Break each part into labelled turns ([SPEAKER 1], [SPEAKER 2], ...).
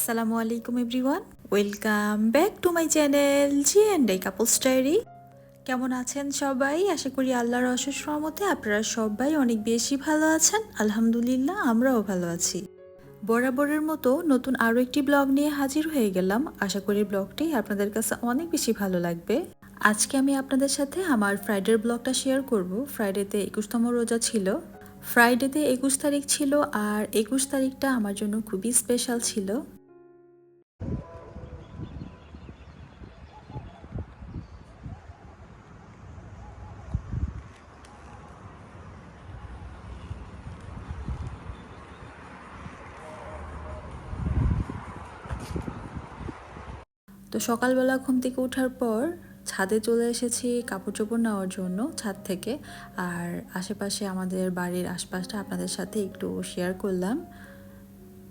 [SPEAKER 1] আসসালামু আলাইকুম everyone, welcome back to my channel G&I couples diary. কেমন আছেন সবাই? আশা করি আল্লাহর অশেষ রহমতে আপনারা সবাই অনেক বেশি ভালো আছেন। আলহামদুলিল্লাহ, আমরাও ভালো আছি। বরাবরের মতো নতুন আরও একটি ব্লগ নিয়ে হাজির হয়ে গেলাম। আশা করি ব্লগটি আপনাদের কাছে অনেক বেশি ভালো লাগবে। আজকে আমি আপনাদের সাথে আমার ফ্রাইডের ব্লগটা শেয়ার করব। ফ্রাইডেতে 21তম রোজা ছিল। ফ্রাইডেতে 21 তারিখ ছিল, আর 21 তারিখটা আমার জন্য খুবই স্পেশাল ছিল। তো সকালবেলা ঘুম থেকে ওঠার পর ছাদে চলে এসেছি কাপড় চোপড় নেওয়ার জন্য ছাদ থেকে। আর আশেপাশে আমাদের বাড়ির আশপাশটা আপনাদের সাথে একটু শেয়ার করলাম।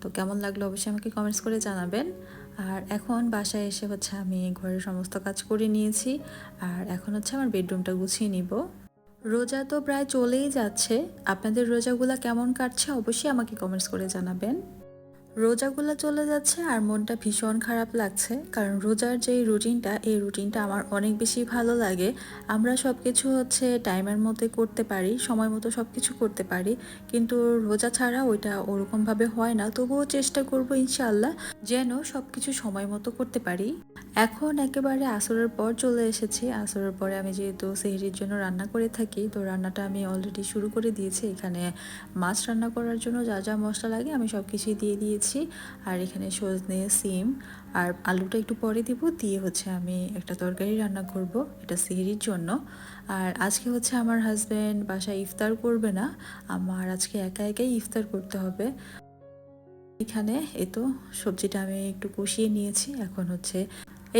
[SPEAKER 1] তো কেমন লাগলো অবশ্যই আমাকে কমেন্টস করে জানাবেন। আর এখন বাসায় এসে আমি ঘরের সমস্ত কাজ করে নিয়েছি। আর এখন আমার বেডরুমটা গুছিয়ে নিব। রোজা তো প্রায় চলেই যাচ্ছে। আপনাদের রোজাগুলা কেমন কাটছে অবশ্যই আমাকে কমেন্টস করে জানাবেন। রোজাগুলো চলে যাচ্ছে আর মনটা ভীষণ খারাপ লাগছে, কারণ রোজার যে রুটিনটা, এই রুটিনটা আমার অনেক বেশি ভালো লাগে। আমরা সব কিছু টাইমের মধ্যে করতে পারি, সময় মতো সব কিছু করতে পারি, কিন্তু রোজা ছাড়া ওইটা ওরকমভাবে হয় না। তবুও চেষ্টা করব ইনশাআল্লাহ যেন সব কিছু সময় মতো করতে পারি। এখন একেবারে আসরের পর চলে এসেছি। আসরের পরে আমি যেহেতু সেহরির জন্য রান্না করে থাকি, তো রান্নাটা আমি অলরেডি শুরু করে দিয়েছি। এখানে মাছ রান্না করার জন্য যা যা মশলা লাগে আমি সব কিছুই দিয়ে দিয়েছি। আর এখানে সজনে, সিম আর আলুটা একটু পরে দিব, দিয়ে আমি একটা তরকারি রান্না করব, এটা সেহরির জন্য। আর আজকে আমার হাজব্যান্ড বাসায় ইফতার করবে না, আমার আজকে একা একাই ইফতার করতে হবে। এখানে তো সবজিটা আমি একটু কষিয়ে নিয়েছি। এখন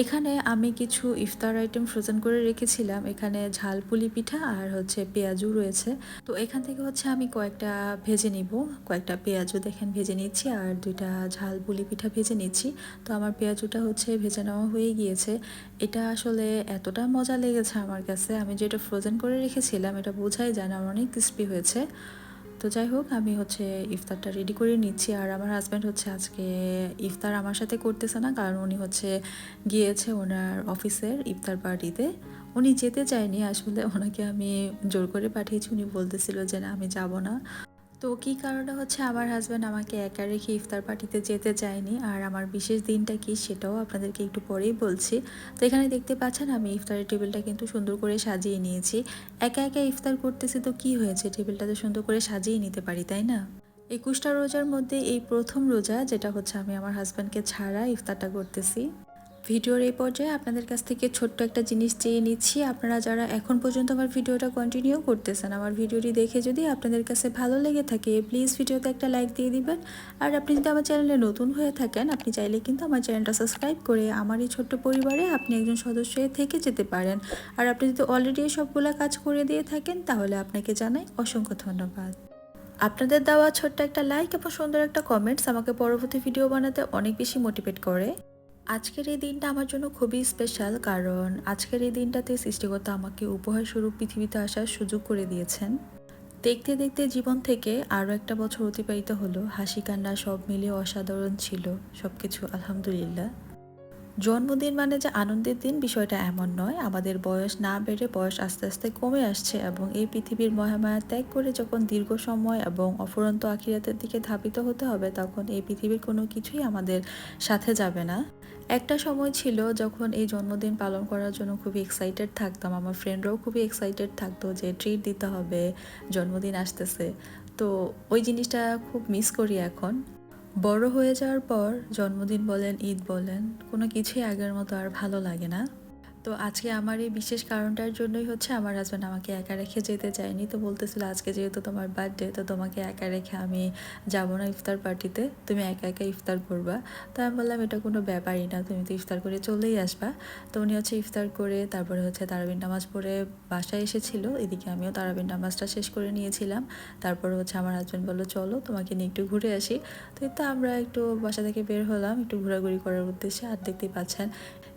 [SPEAKER 1] এখানে আমি কিছু ইফতার আইটেম ফ্রোজেন করে রেখেছিলাম। এখানে ঝাল পুলি পিঠা আর পেঁয়াজু রয়েছে। তো এখান থেকে আমি কয়েকটা ভেজে নিব। কয়েকটা পেঁয়াজু দেখেন ভেজে নিচ্ছি, আর দুইটা ঝাল পুলি পিঠা ভেজে নিচ্ছি। তো আমার পেঁয়াজুটা ভেজে নেওয়া হয়ে গিয়েছে। এটা আসলে এতটা মজা লেগেছে আমার কাছে, আমি যেটা ফ্রোজেন করে রেখেছিলাম এটা বোঝাই যায় না, আমার অনেক ক্রিস্পি হয়েছে। তো যাই হোক, আমি ইফতারটা রেডি করে নিচ্ছি। আর আমার হাজব্যান্ড আজকে ইফতার আমার সাথে করতেছে না, কারণ উনি গিয়েছে ওনার অফিসের ইফতার পার্টিতে। উনি যেতে চায়নি, আসলে ওনাকে আমি জোর করে পাঠিয়েছি। উনি বলতেছিল যে না, আমি যাব না। তো কী কারণে আমার হাজব্যান্ড আমাকে একা রেখে ইফতার পার্টিতে যেতে চায়নি, আর আমার বিশেষ দিনটা কি সেটাও আপনাদেরকে একটু পরেই বলছি। তো এখানে দেখতে পাচ্ছেন আমি ইফতারের টেবিলটা কিন্তু সুন্দর করে সাজিয়ে নিয়েছি। একা একা ইফতার করতেছি তো কি হয়েছে, টেবিলটা তো সুন্দর করে সাজিয়ে নিতে পারি, তাই না? 21টা রোজার মধ্যে এই প্রথম রোজা যেটা আমি আমার হাজব্যান্ডকে ছাড়া ইফতারটা করতেছি। ভিডিওর এই পর্যায়ে আপনাদের কাছ থেকে ছোট্ট একটা জিনিস চেয়ে নিচ্ছি। আপনারা যারা এখন পর্যন্ত আমার ভিডিওটা কন্টিনিউ করতেছেন, আমার ভিডিওটি দেখে যদি আপনাদের কাছে ভালো লেগে থাকে, প্লিজ ভিডিওতে একটা লাইক দিয়ে দিবেন। আর আপনি যদি আমার চ্যানেলে নতুন হয়ে থাকেন, আপনি চাইলে কিন্তু আমার চ্যানেলটা সাবস্ক্রাইব করে আমার এই ছোট্ট পরিবারে আপনি একজন সদস্য হয়ে থেকে যেতে পারেন। আর আপনি যদি অলরেডি সবগুলা কাজ করে দিয়ে থাকেন, তাহলে আপনাকে জানাই অসংখ্য ধন্যবাদ। আপনাদের দেওয়া ছোট্ট একটা লাইক এবং সুন্দর একটা কমেন্টস আমাকে পরবর্তী ভিডিও বানাতে অনেক বেশি মোটিভেট করে। আজকের এই দিনটা আমার জন্য খুবই স্পেশাল, কারণ আজকের এই দিনটাতে সৃষ্টিকর্তা আমাকে উপহার স্বরূপ পৃথিবীতে আসার সুযোগ করে দিয়েছেন। দেখতে দেখতে জীবন থেকে আরও একটা বছর অতিবাহিত হলো। হাসি কান্না সব মিলিয়ে অসাধারণ ছিল সব কিছু, আলহামদুলিল্লাহ। জন্মদিন মানে যে আনন্দের দিন, বিষয়টা এমন নয়। আমাদের বয়স না বেড়ে বয়স আস্তে আস্তে কমে আসছে, এবং এই পৃথিবীর মহামায়া ত্যাগ করে যখন দীর্ঘ সময় এবং অফুরন্ত আখিরাতের দিকে ধাবিত হতে হবে, তখন এই পৃথিবীর কোনো কিছুই আমাদের সাথে যাবে না। একটা সময় ছিল যখন এই জন্মদিন পালন করার জন্য খুবই এক্সাইটেড থাকতাম, আমার ফ্রেন্ডরাও খুবই এক্সাইটেড থাকতো যে ট্রিট দিতে হবে, জন্মদিন আসতেছে। তো ওই জিনিসটা খুব মিস করি এখন। বড় হয়ে যাওয়ার পর জন্মদিন বলেন, ঈদ বলেন, কোনো কিছুই আগের মতো আর ভালো লাগে না। তো আজকে আমার এই বিশেষ কারণটার জন্যই আমার হাজব্যান্ড আমাকে একা রেখে যেতে চায়নি। তো বলতেছিল আজকে যেহেতু তোমার বার্থডে, তো তোমাকে একা রেখে আমি যাবো না ইফতার পার্টিতে, তুমি একা একা ইফতার করবা। তো আমি বললাম এটা কোনো ব্যাপারই না, তুমি তো ইফতার করে চলেই আসবা। তো উনি ইফতার করে তারপরে তারাবির নামাজ পড়ে বাসায় এসেছিল। এদিকে আমিও তারাবির নামাজটা শেষ করে নিয়েছিলাম। তারপরে আমার হাজব্যান্ড বললো চলো তোমাকে নিয়ে একটু ঘুরে আসি। তো আমরা একটু বাসা থেকে বের হলাম একটু ঘোরাঘুরি করার উদ্দেশ্যে। আর দেখতেই পাচ্ছেন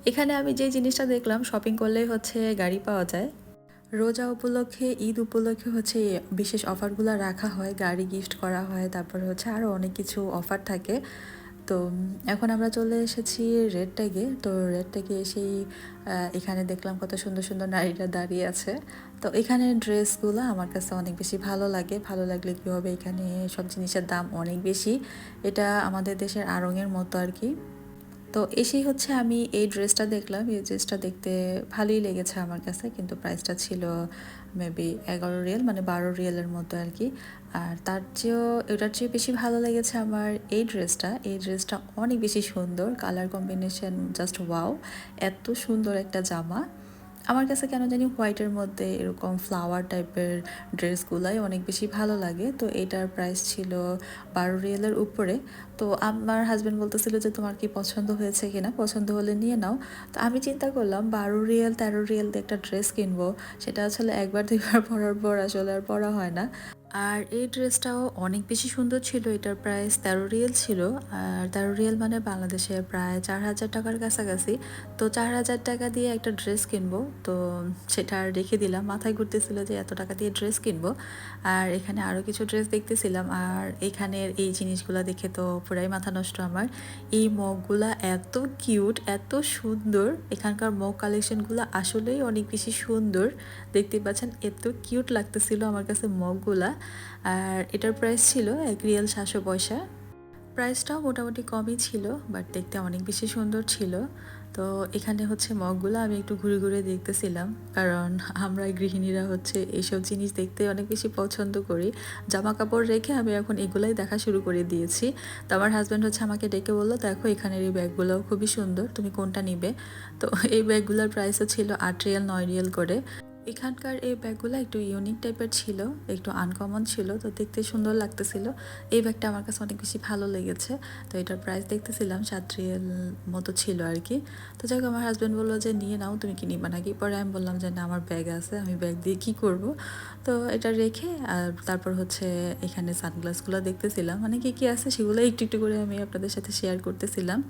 [SPEAKER 1] এখানে আমি যে জিনিসটা দেখলাম, শপিং করলেই গাড়ি পাওয়া যায়। রোজা উপলক্ষে, ঈদ উপলক্ষে বিশেষ অফারগুলো রাখা হয়, গাড়ি গিফট করা হয়, তারপরে আরও অনেক কিছু অফার থাকে। তো এখন আমরা চলে এসেছি রেড ট্যাগে। তো রেড ট্যাগে এসেই এখানে দেখলাম কত সুন্দর সুন্দর নারীরা দাঁড়িয়ে আছে। তো এখানে ড্রেসগুলো আমার কাছে অনেক বেশি ভালো লাগে। ভালো লাগলে কী হবে, এখানে সব জিনিসের দাম অনেক বেশি। এটা আমাদের দেশের আড়ংয়ের মতো আর কি। তো এসেই হচ্ছে আমি এই ড্রেসটা দেখলাম। এই ড্রেসটা দেখতে ভালোই লেগেছে আমার কাছে, কিন্তু প্রাইসটা ছিল মেবি 11 রিয়াল, মানে 12 রিয়ালের মতো আর কি। আর তার চেয়েও এটার চেয়ে বেশি ভালো লেগেছে আমার এই ড্রেসটা। এই ড্রেসটা অনেক বেশি সুন্দর, কালার কম্বিনেশন জাস্ট ওয়াও, এত সুন্দর একটা জামা। আমার কাছে কেন জানি হোয়াইটের মধ্যে এরকম ফ্লাওয়ার টাইপের ড্রেসগুলাই অনেক বেশি ভালো লাগে। তো এটার প্রাইস ছিল 12 রিয়ালের উপরে। তো আমার হাজব্যান্ড বলতেছিল যে তোমার কি পছন্দ হয়েছে কিনা, পছন্দ হলে নিয়ে নাও। তো আমি চিন্তা করলাম 12 রিয়াল 13 রিয়াল দিয়ে একটা ড্রেস কিনবো, সেটা আসলে একবার দুইবার পরার পর আসলে আর পরা হয় না। আর এই ড্রেসটাও অনেক বেশি সুন্দর ছিল। এটার প্রাইস 13 রিয়াল ছিল। আর 13 রিয়াল মানে বাংলাদেশে প্রায় 4,000 টাকার কাছাকাছি। তো 4,000 টাকা দিয়ে একটা ড্রেস কিনবো, তো সেটা আর রেখে দিলাম। মাথায় ঘুরতেছিল যে এত টাকা দিয়ে ড্রেস কিনবো। আর এখানে আরও কিছু ড্রেস দেখতেছিলাম, আর এখানের এই জিনিসগুলো দেখে তো পুরাই মাথা নষ্ট আমার। এই মগগুলা এত কিউট, এত সুন্দর। এখানকার মগ কালেকশনগুলো আসলেই অনেক বেশি সুন্দর। দেখতে পাচ্ছেন এত কিউট লাগতেছিল আমার কাছে মগগুলা। আর এটার প্রাইস ছিল 1 রিয়াল 700 পয়সা। প্রাইসটাও মোটামুটি কমই ছিল, বাট দেখতে অনেক বেশি সুন্দর ছিল। তো এখানে হচ্ছে মগগুলো আমি একটু ঘুরে ঘুরে দেখতেছিলাম, কারণ আমরা গৃহিণীরা হচ্ছে এইসব জিনিস দেখতে অনেক বেশি পছন্দ করি। জামা কাপড় রেখে আমি এখন এগুলাই দেখা শুরু করে দিয়েছি। তো আমার হাজব্যান্ড হচ্ছে আমাকে ডেকে বললো, দেখো এখানের এই ব্যাগগুলোও খুবই সুন্দর, তুমি কোনটা নিবে। তো এই ব্যাগগুলোর প্রাইসও ছিল 8 রিয়াল 9 রিয়াল করে। এখানকার এই ব্যাগগুলো একটু ইউনিক টাইপের ছিল, একটু আনকমন ছিল, তো দেখতে সুন্দর লাগতেছিল। এই ব্যাগটা আমার কাছে অনেক বেশি ভালো লেগেছে। তো এটার প্রাইস দেখতেছিলাম 7 রিয়াল মতো ছিল আর কি। তো যাই হোক, আমার হাজব্যান্ড বললো যে নিয়ে নাও, তুমি কি নিবা নাকি। পরে আমি বললাম যে না, আমার ব্যাগ আছে, আমি ব্যাগ দিয়ে কী করব। তো এটা রেখে আর তারপর হচ্ছে এখানে সানগ্লাসগুলো দেখতেছিলাম, মানে কী কী আছে সেগুলো একটু একটু করে আমি আপনাদের সাথে শেয়ার করতেছিলাম।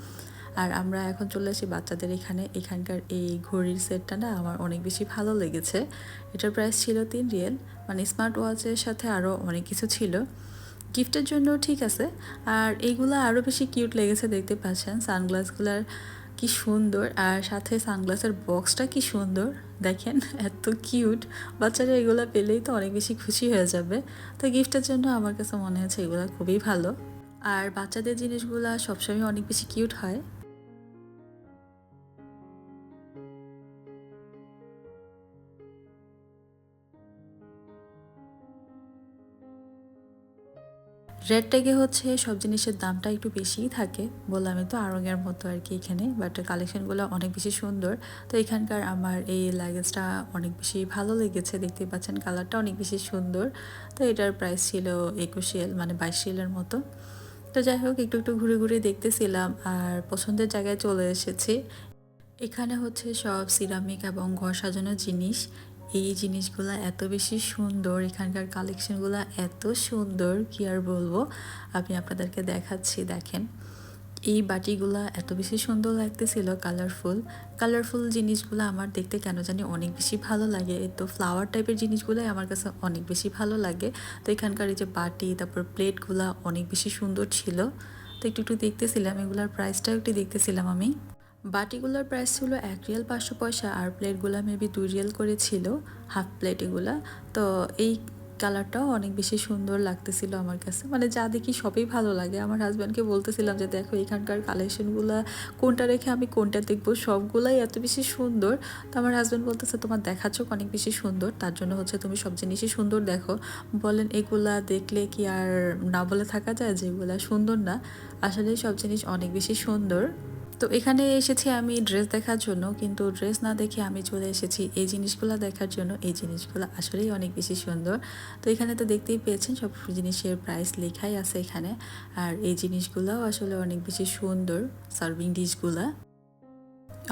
[SPEAKER 1] আর আমরা এখন চলে আসি বাচ্চাদের এখানে। এখানকার এই ঘড়ির সেটটা না আমার অনেক বেশি ভালো লেগেছে। এটার প্রাইস ছিল 3 রিয়েল, মানে স্মার্ট ওয়াচের সাথে আরও অনেক কিছু ছিল। গিফটের জন্য ঠিক আছে। আর এইগুলো আরও বেশি কিউট লেগেছে, দেখতে পাচ্ছেন সানগ্লাসগুলার কি সুন্দর, আর সাথে সানগ্লাসের বক্সটা কি সুন্দর দেখেন, এত কিউট। বাচ্চারা এগুলো পেলেই তো অনেক বেশি খুশি হয়ে যাবে। তো গিফটের জন্য আমার কাছে মনে হচ্ছে এগুলো খুবই ভালো। আর বাচ্চাদের জিনিসগুলো সবসময় অনেক বেশি কিউট হয়। রেড ট্যাগে হচ্ছে সব জিনিসের দামটা একটু বেশিই থাকে, বললামই তো আড়ংয়ের মতো আর কি এখানে, বাট কালেকশনগুলো অনেক বেশি সুন্দর। তো এখানকার আমার এই লাগেজটা অনেক বেশি ভালো লেগেছে, দেখতে পাচ্ছেন কালারটা অনেক বেশি সুন্দর। তো এটার প্রাইস ছিল 21 রিয়াল, মানে 22 রিয়ালের মতো। তো যাই হোক, একটু একটু ঘুরে ঘুরে দেখতেছিলাম আর পছন্দের জায়গায় চলে এসেছি। এখানে হচ্ছে সব সিরামিক এবং ঘর সাজানোর জিনিস। এই জিনিসগুলা এত বেশি সুন্দর, এখানকার কালেকশনগুলো এত সুন্দর, কি আর বলবো। আমি আপনাদেরকে দেখাচ্ছি, দেখেন। এই বাটিগুলা এত বেশি সুন্দর লাগতেছিল, কালারফুল কালারফুল জিনিসগুলো আমার দেখতে কেন জানি অনেক বেশি ভালো লাগে। তো ফ্লাওয়ার টাইপের জিনিসগুলোই আমার কাছে অনেক বেশি ভালো লাগে। তো এখানকার এই যে বাটি, তারপর প্লেটগুলা অনেক বেশি সুন্দর ছিল। তো একটু একটু দেখতেছিলাম, এগুলার প্রাইসটাও একটু দেখতেছিলাম আমি। বাটিগুলোর প্রাইস ছিল 1 রিয়াল 500 পয়সা, আর প্লেটগুলো মেবি 2 রিয়াল করে ছিল, হাফ প্লেট এগুলা। তো এই কালারটাও অনেক বেশি সুন্দর লাগতেছিল আমার কাছে, মানে যা দেখি সবই ভালো লাগে। আমার হাজব্যান্ডকে বলতেছিলাম যে দেখো এখানকার কালেকশনগুলো কোনটা রেখে আমি কোনটা দেখবো, সবগুলাই এত বেশি সুন্দর। তো আমার হাজব্যান্ড বলতেছে তোমার দেখার চোখ অনেক বেশি সুন্দর, তার জন্য হচ্ছে তুমি সব জিনিসই সুন্দর দেখো। বলেন এগুলা দেখলে কি আর না বলে থাকা যায় যেগুলা সুন্দর না। আসলে সব জিনিস অনেক বেশি সুন্দর। তো এখানে এসেছি আমি ড্রেস দেখার জন্য, কিন্তু ড্রেস না দেখে আমি চলে এসেছি এই জিনিসগুলো দেখার জন্য। এই জিনিসগুলো আসলেই অনেক বেশি সুন্দর। তো এখানে তো দেখতেই পেয়েছেন সব জিনিসের প্রাইস লেখাই আছে এখানে। আর এই জিনিসগুলোও আসলে অনেক বেশি সুন্দর, সার্ভিং ডিশগুলা।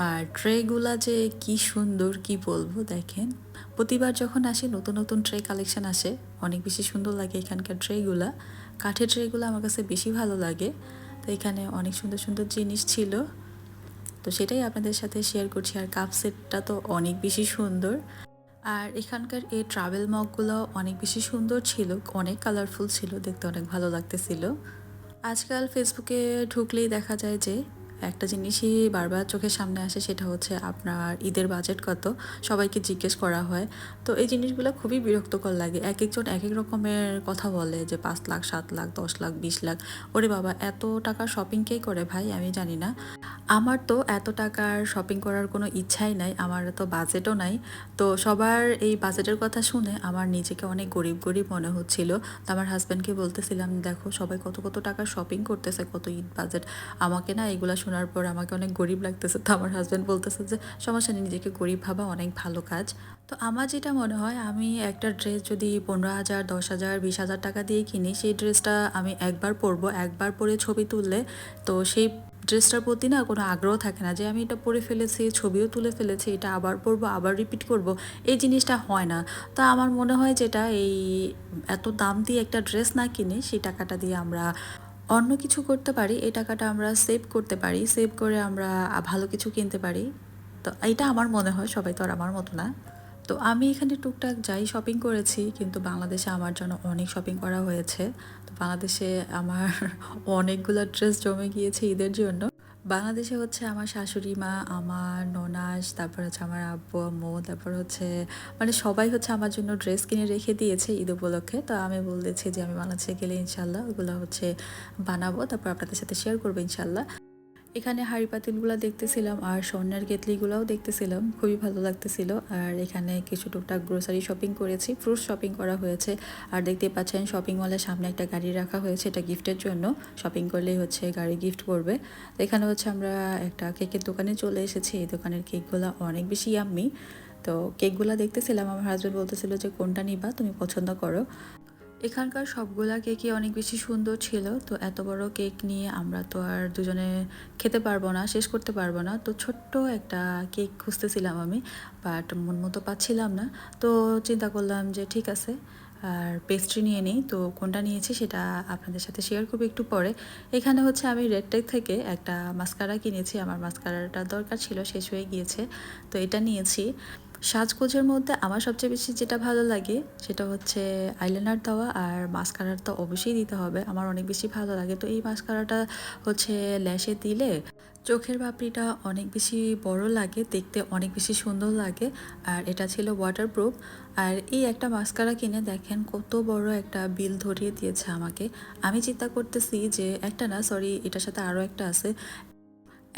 [SPEAKER 1] আর ট্রেগুলা যে কি সুন্দর কি বলবো, দেখেন। প্রতিবার যখন আসে নতুন নতুন ট্রে কালেকশন আসে, অনেক বেশি সুন্দর লাগে এখানকার ট্রেগুলা। কাঠের ট্রেগুলো আমার কাছে বেশি ভালো লাগে। তো এখানে অনেক সুন্দর সুন্দর জিনিস ছিল, তো সেটাই আপনাদের সাথে শেয়ার করছি। আর কাপ সেটটা তো অনেক বেশি সুন্দর। আর এখানকার এই ট্রাভেল মগগুলো অনেক বেশি সুন্দর ছিল, অনেক কালারফুল ছিল, দেখতে অনেক ভালো লাগতেছিল। আজকাল ফেসবুকে ঢুকলেই দেখা যায় যে একটা জিনিসই বারবার চোখের সামনে আসে, সেটা হচ্ছে আপনার ঈদের বাজেট কত, সবাইকে জিজ্ঞেস করা হয়। তো এই জিনিসগুলো খুবই বিরক্তকর লাগে। এক একজন এক এক রকমের কথা বলে যে 5 লাখ, 7 লাখ, 10 লাখ, 20 লাখ। ওরে বাবা, এত টাকা শপিং কে করে ভাই? আমি জানি না। আমার তো এত টাকার শপিং করার কোনো ইচ্ছাই নাই, আমার তো বাজেটও নাই। তো সবার এই বাজেটের কথা শুনে আমার নিজেকে অনেক গরিব গরিব মনে হচ্ছিল। তো আমার হাজব্যান্ডকে বলতেছিলাম, দেখো সবাই কত কত টাকার শপিং করতেছে, কত ঈদ বাজেট। আমাকে না এগুলো শোনার পর আমাকে অনেক গরিব লাগতেছে। তো আমার হাজব্যান্ড বলতেছে যে সমস্যা নেই, নিজেকে গরিব ভাবা অনেক ভালো কাজ। তো আমার যেটা মনে হয়, আমি একটা ড্রেস যদি 15,000, 10,000, 20,000 টাকা দিয়ে কিনি, সেই ড্রেসটা আমি একবার পরবো, একবার পরে ছবি তুললে তো সেই ড্রেসটার প্রতি না কোনো আগ্রহ থাকে না যে আমি এটা পরে ফেলেছি, ছবিও তুলে ফেলেছি, এটা আবার পরবো, আবার রিপিট করব, এই জিনিসটা হয় না। তো আমার মনে হয় যেটা এই এত দাম দিয়ে একটা ড্রেস না কিনে সেই টাকাটা দিয়ে আমরা অন্য কিছু করতে পারি, এই টাকাটা আমরা সেভ করতে পারি, সেভ করে আমরা ভালো কিছু কিনতে পারি। তো এইটা আমার মনে হয়, সবাই তো আর আমার মতো না। তো আমি এখানে টুকটাক যাই শপিং করেছি, কিন্তু বাংলাদেশে আমার জন্য অনেক শপিং করা হয়েছে। তো বাংলাদেশে আমার অনেকগুলো ড্রেস জমে গিয়েছে ঈদের জন্য। বাংলাদেশে হচ্ছে আমার শাশুড়ি মা, আমার ননাস, তারপর হচ্ছে আমার আব্বু আম্মু, তারপর হচ্ছে মানে সবাই হচ্ছে আমার জন্য ড্রেস কিনে রেখে দিয়েছে ঈদ উপলক্ষে। তো আমি বলেছি যে আমি বাংলাদেশে গেলে ইনশাল্লাহ ওগুলো হচ্ছে বানাবো, তারপর আপনাদের সাথে শেয়ার করবো ইনশাল্লাহ। এখানে হাঁড়ি পাতিলগুলো দেখতেছিলাম আর স্বর্ণের কেতলিগুলোও দেখতেছিলাম, খুবই ভালো লাগতেছিল। আর এখানে কিছু টুকটাক গ্রোসারি শপিং করেছি, ফ্রুটস শপিং করা হয়েছে। আর দেখতে পাচ্ছেন শপিং মলের সামনে একটা গাড়ি রাখা হয়েছে, এটা গিফটের জন্য। শপিং করলেই হচ্ছে গাড়ি গিফট করবে। তো এখানে হচ্ছে আমরা একটা কেকের দোকানে চলে এসেছি। এই দোকানের কেকগুলো অনেক বেশি ইয়াম্মি। তো কেকগুলো দেখতেছিলাম, আমার হাজব্যান্ড বলতেছিল যে কোনটা নিবা, তুমি পছন্দ করো। এখানকার সবগুলা কেকই অনেক বেশি সুন্দর ছিল। তো এত বড় কেক নিয়ে আমরা তো আর দুজনে খেতে পারবো না, শেষ করতে পারবো না। তো ছোট্ট একটা কেক খুঁজতেছিলাম আমি, বাট মন মতো পাচ্ছিলাম না। তো চিন্তা করলাম যে ঠিক আছে, আর পেস্ট্রি নিয়ে নিই। তো কোনটা নিয়েছি সেটা আপনাদের সাথে শেয়ার করবো একটু পরে। এখানে হচ্ছে আমি রেড টেক থেকে একটা মাস্কারা কিনেছি, আমার মাস্কারাটা দরকার ছিল, শেষ হয়ে গিয়েছে। তো এটা নিয়েছি। সাজগোজের মধ্যে আমার সবচেয়ে বেশি যেটা ভালো লাগে সেটা হচ্ছে আইলাইনার দেওয়া, আর মাস্কারার তো অবশ্যই দিতে হবে, আমার অনেক বেশি ভালো লাগে। তো এই মাস্কারাটা হচ্ছে ল্যাশে দিলে চোখের পাপড়িটা অনেক বেশি বড় লাগে, দেখতে অনেক বেশি সুন্দর লাগে। আর এটা ছিল ওয়াটারপ্রুফ। আর এই একটা মাস্কারা কিনে দেখেন কত বড় একটা বিল ধরিয়ে দিয়েছে আমাকে। আমি চিন্তা করতেছি যে একটা না, সরি, এটার সাথে আরও একটা আছে।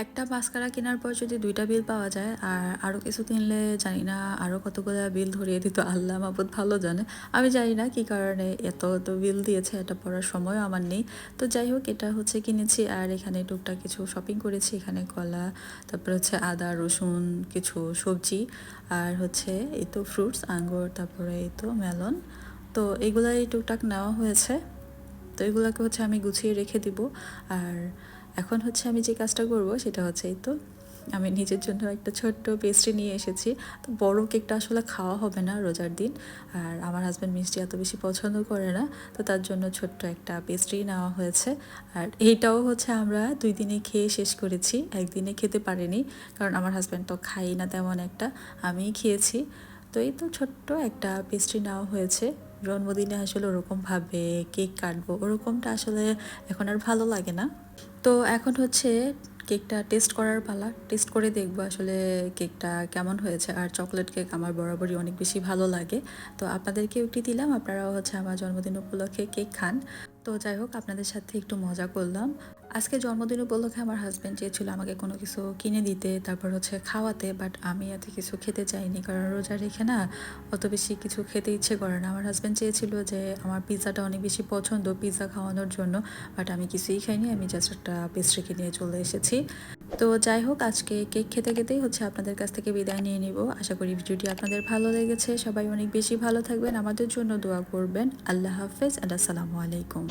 [SPEAKER 1] একটা মাস্কারা কেনার পর যদি 2টা বিল পাওয়া যায়, আর আরও কিছু কিনলে জানি না আরও কতগুলো বিল ধরিয়ে দিত, আল্লাহ মাবুদ ভালো জানে। আমি জানি না কী কারণে এত তো বিল দিয়েছে, এটা পড়ার সময়ও আমার নেই। তো যাই হোক, এটা হচ্ছে কিনেছি। আর এখানে টুকটাক কিছু শপিং করেছি, এখানে কলা, তারপর হচ্ছে আদা রসুন, কিছু সবজি, আর হচ্ছে এই তো ফ্রুটস, আঙ্গুর, তারপরে এই তো মেলন। তো এগুলাই টুকটাক নেওয়া হয়েছে। তো এগুলোকে হচ্ছে আমি গুছিয়ে রেখে দিব। আর এখন হচ্ছে আমি যে কাজটা করব সেটা হচ্ছে এই তো আমি নিজের জন্য একটা ছোট্ট পেস্ট্রি নিয়ে এসেছি। তো বড় কেকটা আসলে খাওয়া হবে না রোজার দিন, আর আমার হাজব্যান্ড মিষ্টি এত বেশি পছন্দ করে না। তো তার জন্য ছোট্ট একটা পেস্ট্রি নেওয়া হয়েছে। আর এইটাও হচ্ছে আমরা 2 দিনে খেয়ে শেষ করেছি, একদিনে খেতে পারিনি, কারণ আমার হাজব্যান্ড তো খাই না তেমন একটা, আমিই খেয়েছি। তো এই তো ছোট্ট একটা পেস্ট্রি নেওয়া হয়েছে। জন্মদিনে আসলে ওরকমভাবে কেক কাটবো ওরকমটা আসলে এখন আর ভালো লাগে না। তো এখন হচ্ছে কেকটা টেস্ট করার পালা, টেস্ট করে দেখবো আসলে কেকটা কেমন হয়েছে। আর চকলেট কেক আমার বরাবরই অনেক বেশি ভালো লাগে। তো আপনাদেরকেও একটি দিলাম, আপনারাও হচ্ছে আমার জন্মদিন উপলক্ষে কেক খান। তো যাই হোক, আপনাদের সাথে একটু মজা করলাম। আজকে জন্মদিন উপলক্ষে আমার হাজব্যান্ড চেয়েছিল আমাকে কোনো কিছু কিনে দিতে, তারপর হচ্ছে খাওয়াতে, বাট আমি এত কিছু খেতে চাইনি, কারণ রোজা রেখে না অত বেশি কিছু খেতে ইচ্ছে করে না। আমার হাজব্যান্ড চেয়েছিল যে আমার পিৎজাটা অনেক বেশি পছন্দ, পিৎজা খাওয়ানোর জন্য, বাট আমি কিছুই খাইনি, আমি জাস্ট একটা পেস্ট্রি নিয়ে চলে এসেছি। তো যাই হোক, আজকে কেক খেতে খেতেই হচ্ছে আপনাদের কাছ থেকে বিদায় নিয়ে নিব। আশা করি ভিডিওটি আপনাদের ভালো লেগেছে, সবাই অনেক বেশি ভালো থাকবেন, আমাদের জন্য দোয়া করবেন। আল্লাহ হাফেজ, আর আসসালামু আলাইকুম।